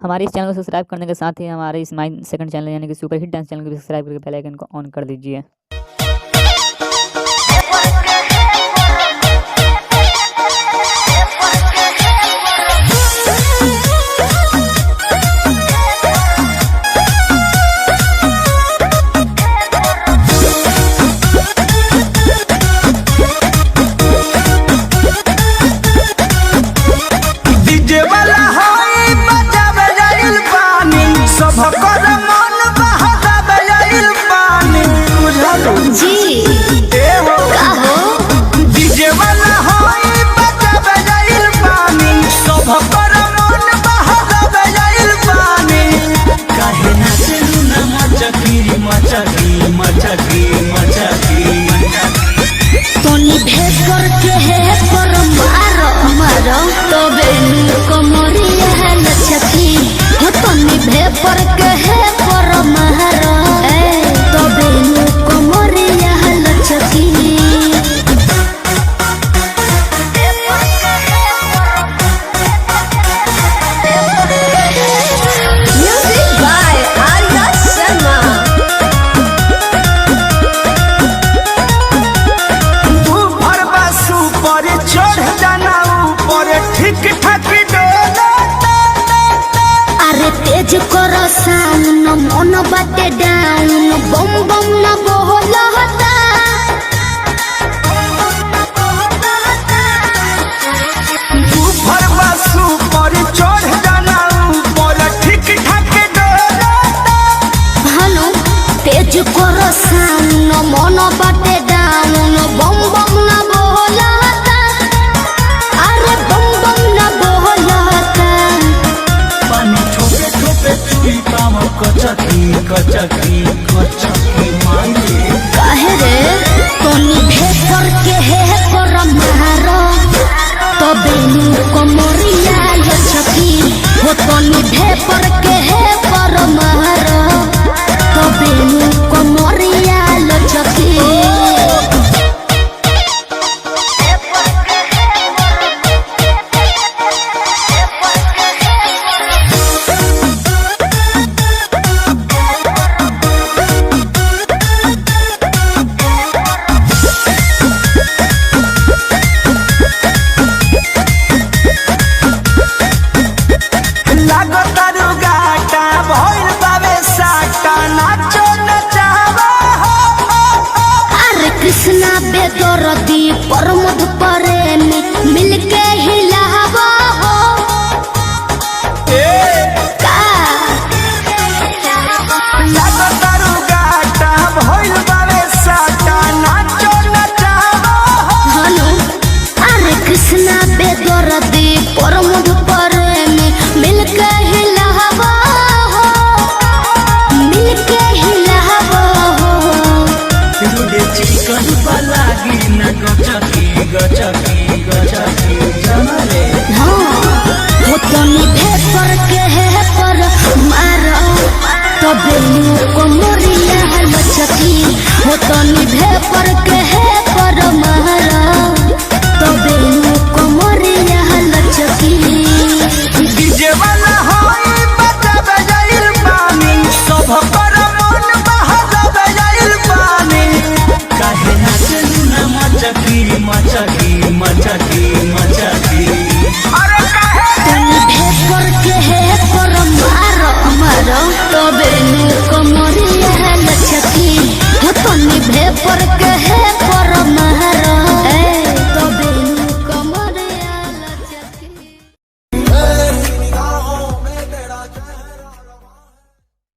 हमारे इस चैनल को सब्सक्राइब करने के साथ ही हमारे इस माई सेकंड चैनल यानी कि सुपर हिट डांस चैनल को भी सब्सक्राइब करके बेल आइकन को ऑन कर दीजिए। तेज कर साउन मन बाटे डाउन बम बम न बोलता ऊपर बसु पर चढ़ जाना ऊपर ठीक ठाक डोलता हनु तेज कर साउन मन बाटे डाउन बम बम न बोलता अरे बम बम न बोलता पानी ठोपे ठोपे चुई पाव कचकी कचकी कचकी मांगे काहे रे तोनी भेपर के है पर मारो तबे नु कमरिया लचकी हो तोनी भेपर के है पर मारो तबे नु कमरिया लचकी कृष्णा बेदरदी प्रमोद प्रेमी मिलके हिलावा हो का लागतारू गाटा भइल बावे साटा नाचो नचावा हनु अरे कृष्णा बेदरदी प्रमोद प्रेमी मिलके हिलावा हो मिलके हिलावा हो चिकन पलागी न गचकी गचकी गचकी जमरे हो तनी भेपर के है पर मारो तबे नु कमरिया लचकी हो तनी भेपर के